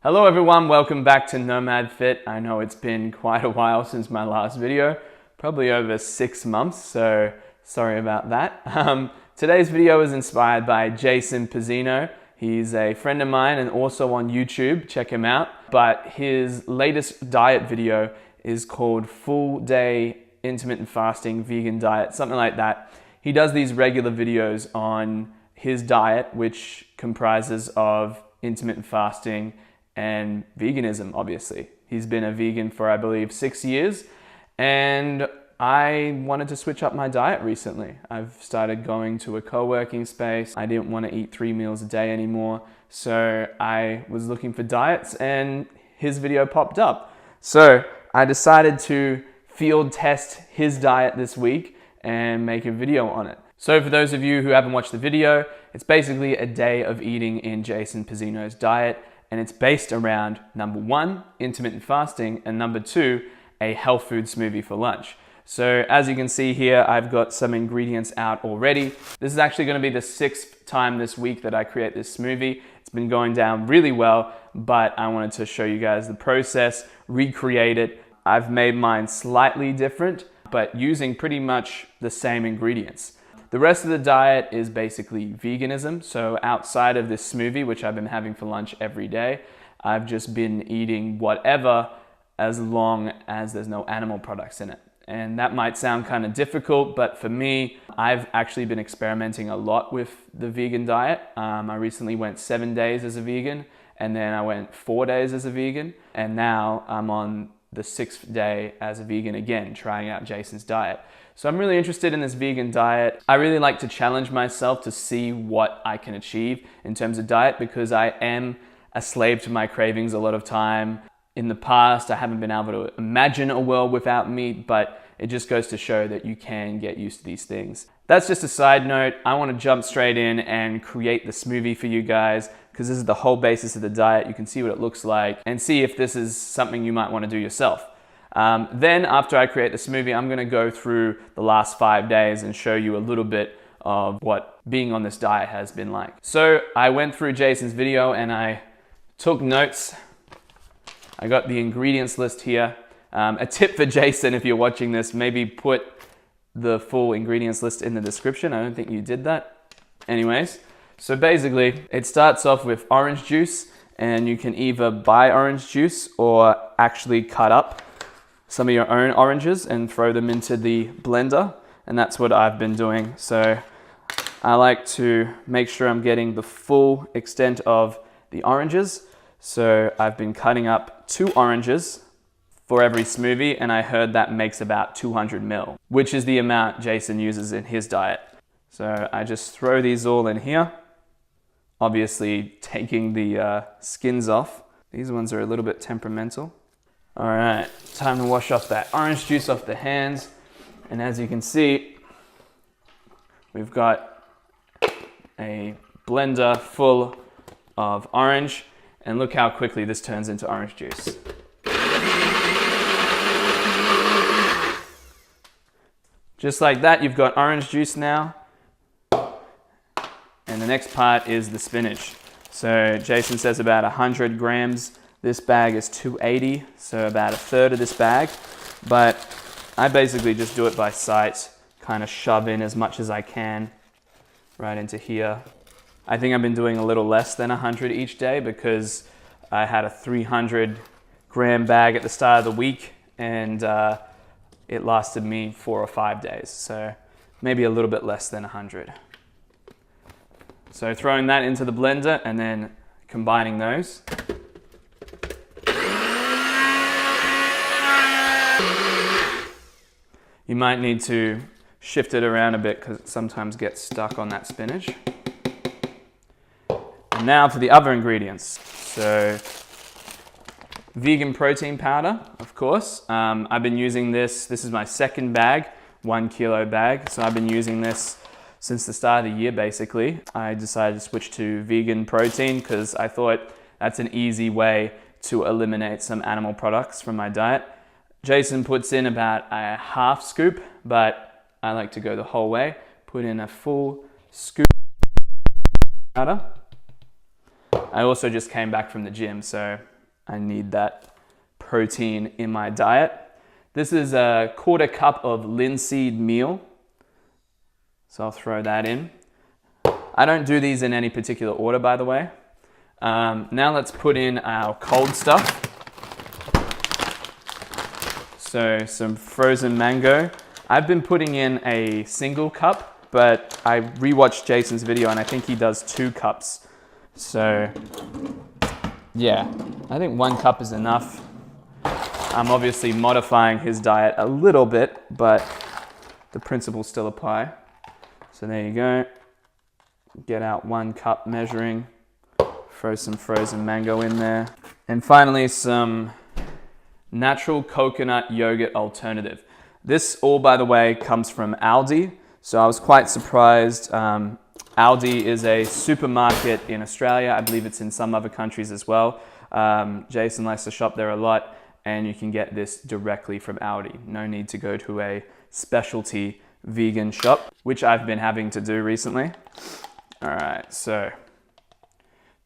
Hello everyone, welcome back to Nomad Fit. I know it's been quite a while since my last video, probably over 6 months, so sorry about that. Today's video is inspired by Jason Pizzino. He's a friend of mine and also on YouTube, check him out. But his latest diet video is called Full Day Intermittent Fasting Vegan Diet, something like that. He does these regular videos on his diet, which comprises of intermittent fasting and veganism, obviously. He's been a vegan for, I believe, 6 years, and I wanted to switch up my diet recently. I've started going to a co-working space. I didn't want to eat 3 meals a day anymore, so I was looking for diets and his video popped up. So I decided to field test his diet this week and make a video on it. So for those of you who haven't watched the video, it's basically a day of eating in Jason Pizzino's diet, and it's based around number 1, intermittent fasting, and number 2, a health food smoothie for lunch. So as you can see here, I've got some ingredients out already. This is actually going to be the 6th time this week that I create this smoothie. It's been going down really well, but I wanted to show you guys the process, recreate it. I've made mine slightly different, but using pretty much the same ingredients. The rest of the diet is basically veganism. So outside of this smoothie, which I've been having for lunch every day, I've just been eating whatever as long as there's no animal products in it. And that might sound kind of difficult, but for me, I've actually been experimenting a lot with the vegan diet. I recently went 7 days as a vegan, and then I went 4 days as a vegan, and now I'm on the 6th day as a vegan again, trying out Jason's diet. So I'm really interested in this vegan diet. I really like to challenge myself to see what I can achieve in terms of diet, because I am a slave to my cravings a lot of time. In the past, I haven't been able to imagine a world without meat, but it just goes to show that you can get used to these things. That's just a side note. I want to jump straight in and create the smoothie for you guys, because this is the whole basis of the diet. You can see what it looks like and see if this is something you might want to do yourself. Then after I create the smoothie, I'm going to go through the last 5 days and show you a little bit of what being on this diet has been like. So I went through Jason's video and I took notes. I got the ingredients list here. A tip for Jason, if you're watching this, maybe put the full ingredients list in the description. I don't think you did that. Anyways, so basically it starts off with orange juice, and you can either buy orange juice or actually cut up some of your own oranges and throw them into the blender, and that's what I've been doing. So I like to make sure I'm getting the full extent of the oranges. So I've been cutting up 2 oranges for every smoothie, and I heard that makes about 200 ml, which is the amount Jason uses in his diet. So I just throw these all in here, obviously taking the skins off. These ones are a little bit temperamental. All right, time to wash off that orange juice off the hands. And as you can see, we've got a blender full of orange, and look how quickly this turns into orange juice. Just like that, you've got orange juice now. And the next part is the spinach. So Jason says about 100 grams. This bag is 280, so about a third of this bag. But I basically just do it by sight, kind of shove in as much as I can right into here. I think I've been doing a little less than 100 each day, because I had a 300 gram bag at the start of the week, and it lasted me 4 or 5 days. So maybe a little bit less than 100. So throwing that into the blender and then combining those. You might need to shift it around a bit because it sometimes gets stuck on that spinach. And now for the other ingredients. So vegan protein powder, of course. I've been using this. This is my 2nd bag, 1 kilo bag. So I've been using this since the start of the year, basically. I decided to switch to vegan protein because I thought that's an easy way to eliminate some animal products from my diet. Jason puts in about a half scoop, but I like to go the whole way. Put in a full scoop of powder. I also just came back from the gym, so I need that protein in my diet. This is a 1/4 cup of linseed meal. So I'll throw that in. I don't do these in any particular order, by the way. Now let's put in our cold stuff. So some frozen mango. I've been putting in a single cup, but I rewatched Jason's video and I think he does 2 cups. So yeah, I think 1 cup is enough. I'm obviously modifying his diet a little bit, but the principles still apply. So there you go. Get out 1 cup measuring. Throw some frozen mango in there. And finally, some natural coconut yogurt alternative. This all, by the way, comes from Aldi. So I was quite surprised. Aldi is a supermarket in Australia. I believe it's in some other countries as well. Jason likes to shop there a lot, and you can get this directly from Aldi. No need to go to a specialty vegan shop, which I've been having to do recently. All right, so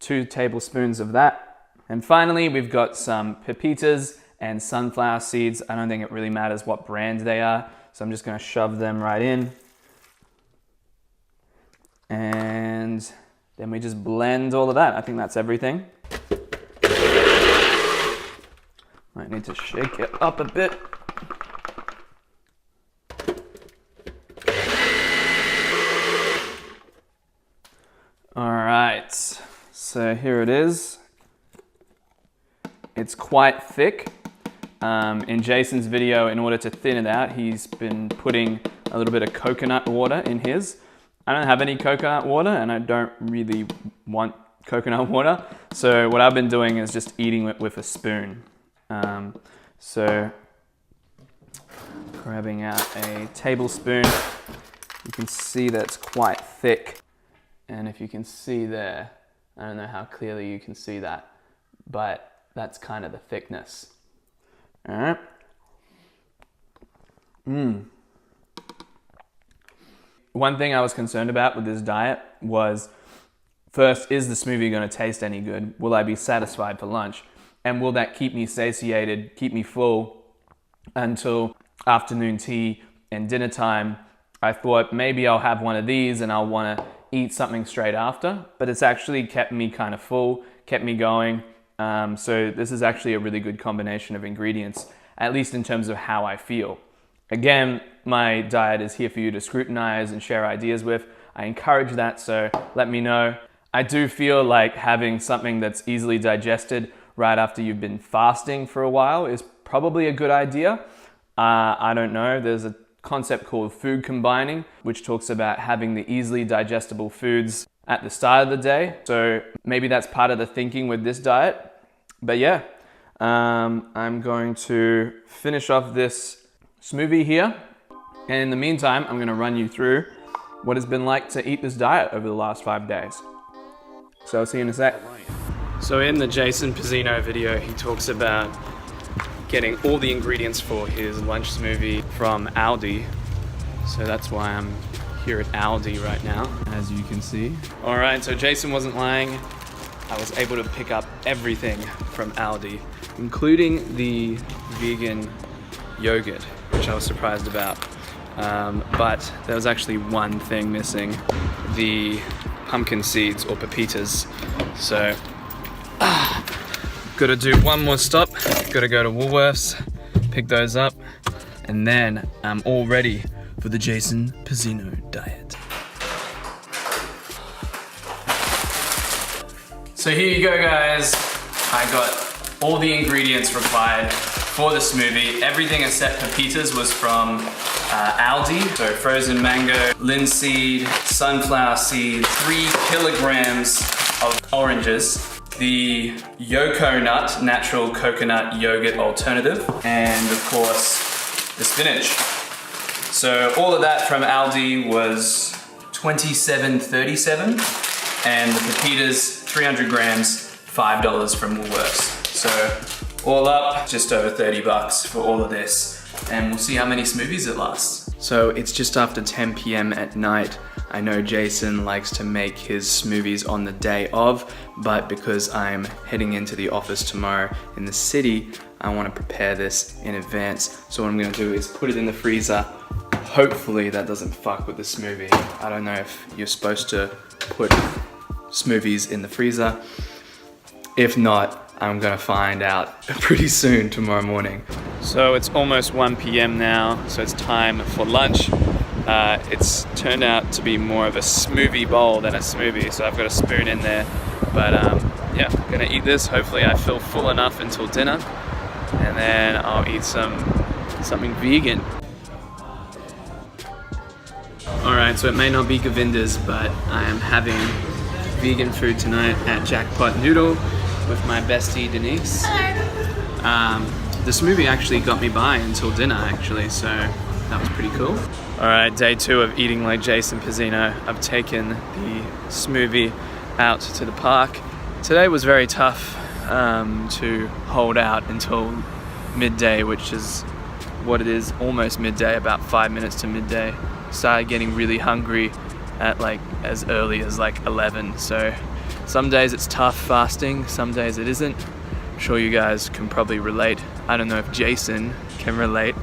2 tablespoons of that. And finally, we've got some pepitas and sunflower seeds. I don't think it really matters what brand they are, so I'm just gonna shove them right in. And then we just blend all of that. I think that's everything. Might need to shake it up a bit. All right, so here it is. It's quite thick. In Jason's video, in order to thin it out, he's been putting a little bit of coconut water in his. I don't have any coconut water and I don't really want coconut water. So what I've been doing is just eating it with a spoon. So grabbing out a tablespoon, you can see that it's quite thick. And if you can see there, I don't know how clearly you can see that, but that's kind of the thickness. All right. One thing I was concerned about with this diet was, first, is the smoothie going to taste any good? Will I be satisfied for lunch? And will that keep me satiated, keep me full until afternoon tea and dinner time? I thought maybe I'll have one of these and I'll want to eat something straight after, but it's actually kept me kind of full, kept me going. So this is actually a really good combination of ingredients, at least in terms of how I feel. Again, my diet is here for you to scrutinize and share ideas with. I encourage that, so let me know. I do feel like having something that's easily digested right after you've been fasting for a while is probably a good idea. I don't know, there's a concept called food combining, which talks about having the easily digestible foods at the start of the day. So maybe that's part of the thinking with this diet. But yeah, I'm going to finish off this smoothie here. And in the meantime, I'm gonna run you through what it's been like to eat this diet over the last 5 days. So I'll see you in a sec. So in the Jason Pizzino video, he talks about getting all the ingredients for his lunch smoothie from Aldi. So that's why I'm here at Aldi right now, as you can see. All right, so Jason wasn't lying. I was able to pick up everything from Aldi, including the vegan yogurt, which I was surprised about. But there was actually one thing missing, the pumpkin seeds or pepitas. So, gotta do one more stop, gotta go to Woolworths, pick those up, and then I'm all ready for the Jason Pizzino diet. So here you go, guys. I got all the ingredients required for the smoothie. Everything except pepitas was from Aldi. So frozen mango, linseed, sunflower seeds, 3 kilograms of oranges, the Yoko Nut natural coconut yogurt alternative, and of course the spinach. So all of that from Aldi was $27.37, and the pepitas 300 grams, $5 from Woolworths. So all up, just over 30 bucks for all of this, and we'll see how many smoothies it lasts. So it's just after 10 p.m. at night. I know Jason likes to make his smoothies on the day of, but because I'm heading into the office tomorrow in the city, I want to prepare this in advance. So what I'm going to do is put it in the freezer. Hopefully that doesn't fuck with the smoothie. I don't know if you're supposed to put smoothies in the freezer. If not, I'm gonna find out pretty soon tomorrow morning. So it's almost 1 p.m. now, so it's time for lunch. It's turned out to be more of a smoothie bowl than a smoothie, so I've got a spoon in there. But yeah, I'm gonna eat this. Hopefully I feel full enough until dinner, and then I'll eat something vegan. Alright, so it may not be Govinda's, but I am having vegan food tonight at Jackpot Noodle with my bestie Denise. Hello. The smoothie actually got me by until dinner actually, so that was pretty cool. Alright, day 2 of eating like Jason Pizzino. I've taken the smoothie out to the park. Today was very tough to hold out until midday, which is what it is, almost midday, about 5 minutes to midday. Started getting really hungry at like as early as like 11. So some days it's tough fasting, some days it isn't. I'm sure you guys can probably relate. I don't know if Jason can relate.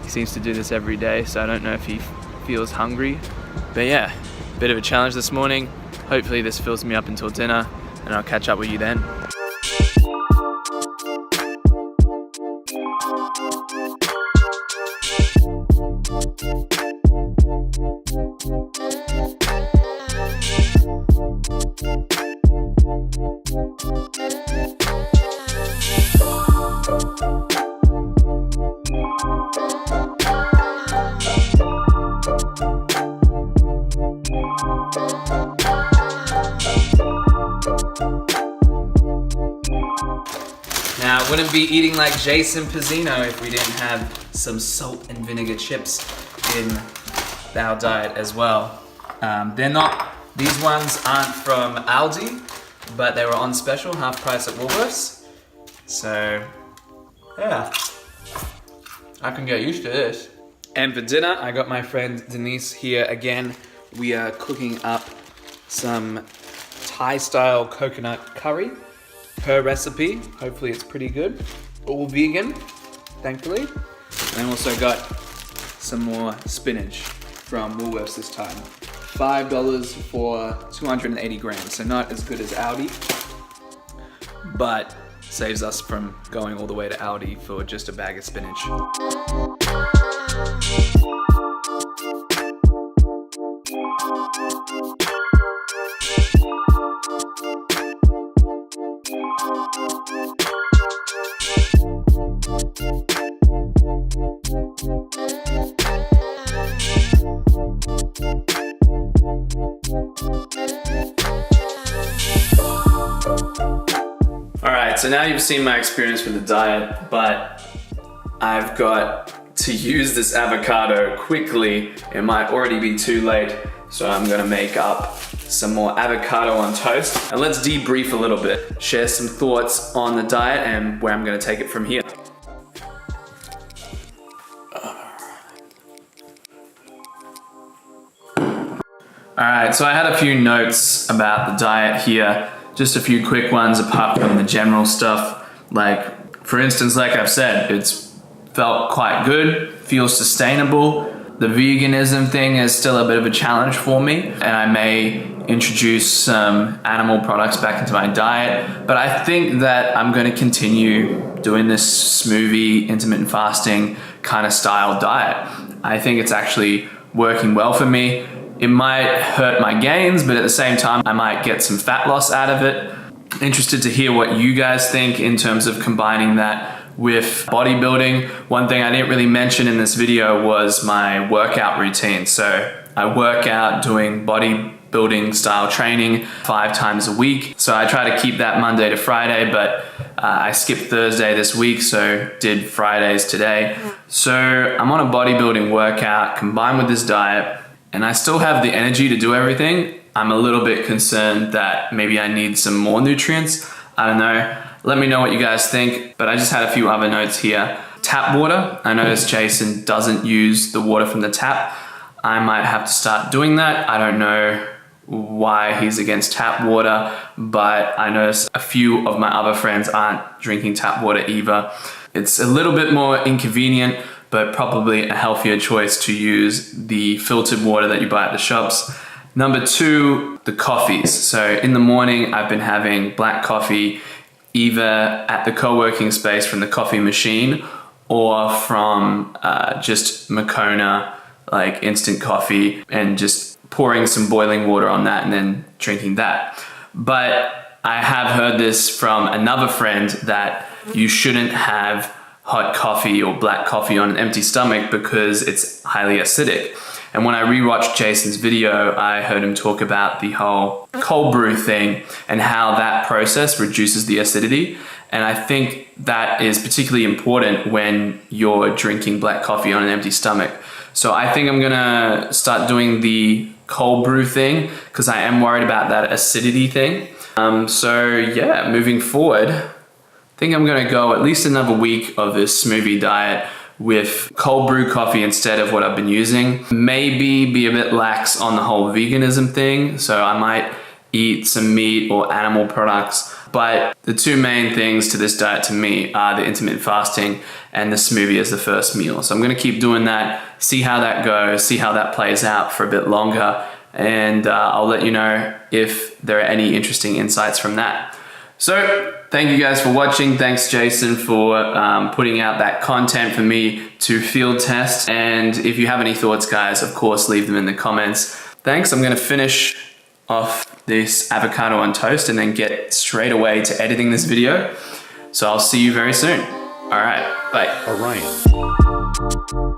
He seems to do this every day, so I don't know if he feels hungry. But yeah, bit of a challenge this morning. Hopefully this fills me up until dinner, and I'll catch up with you then. Now, I wouldn't be eating like Jason Pizzino if we didn't have some salt and vinegar chips in our diet as well. These ones aren't from Aldi, but they were on special, half price at Woolworths. So, yeah, I can get used to this. And for dinner, I got my friend Denise here again. We are cooking up some Thai-style coconut curry. Her recipe, hopefully it's pretty good. All vegan, thankfully. And also got some more spinach from Woolworths this time. $5 for 280 grams, so not as good as Aldi, but saves us from going all the way to Aldi for just a bag of spinach. Alright, so now you've seen my experience with the diet, but I've got to use this avocado quickly. It might already be too late, so I'm gonna make up some more avocado on toast. And let's debrief a little bit, share some thoughts on the diet and where I'm gonna take it from here. Alright, so I had a few notes about the diet here. Just a few quick ones apart from the general stuff. Like, for instance, like I've said, it's felt quite good, feels sustainable. The veganism thing is still a bit of a challenge for me, and I may introduce some animal products back into my diet. But I think that I'm going to continue doing this smoothie, intermittent fasting kind of style diet. I think it's actually working well for me. It might hurt my gains, but at the same time, I might get some fat loss out of it. Interested to hear what you guys think in terms of combining that with bodybuilding. One thing I didn't really mention in this video was my workout routine. So I work out doing bodybuilding style training 5 times a week. So I try to keep that Monday to Friday, but I skipped Thursday this week, so did Fridays today. So I'm on a bodybuilding workout combined with this diet, and I still have the energy to do everything. I'm a little bit concerned that maybe I need some more nutrients. I don't know. Let me know what you guys think, but I just had a few other notes here. Tap water. I noticed Jason doesn't use the water from the tap. I might have to start doing that. I don't know why he's against tap water, but I noticed a few of my other friends aren't drinking tap water either. It's a little bit more inconvenient, but probably a healthier choice to use the filtered water that you buy at the shops. Number two, the coffees. So in the morning, I've been having black coffee either at the co-working space from the coffee machine or from just Moccona, like instant coffee, and just pouring some boiling water on that and then drinking that. But I have heard this from another friend that you shouldn't have hot coffee or black coffee on an empty stomach because it's highly acidic. And when I rewatched Jason's video, I heard him talk about the whole cold brew thing and how that process reduces the acidity. And I think that is particularly important when you're drinking black coffee on an empty stomach. So I think I'm gonna start doing the cold brew thing because I am worried about that acidity thing. So yeah, moving forward, I think I'm gonna go at least another week of this smoothie diet with cold brew coffee instead of what I've been using. Maybe be a bit lax on the whole veganism thing. So I might eat some meat or animal products. But the two main things to this diet to me are the intermittent fasting and the smoothie as the first meal. So I'm gonna keep doing that, see how that goes, see how that plays out for a bit longer. And I'll let you know if there are any interesting insights from that. So thank you guys for watching. Thanks Jason for putting out that content for me to field test. And if you have any thoughts, guys, of course, leave them in the comments. Thanks. I'm gonna finish off this avocado on toast and then get straight away to editing this video. So I'll see you very soon. All right, bye. Orion.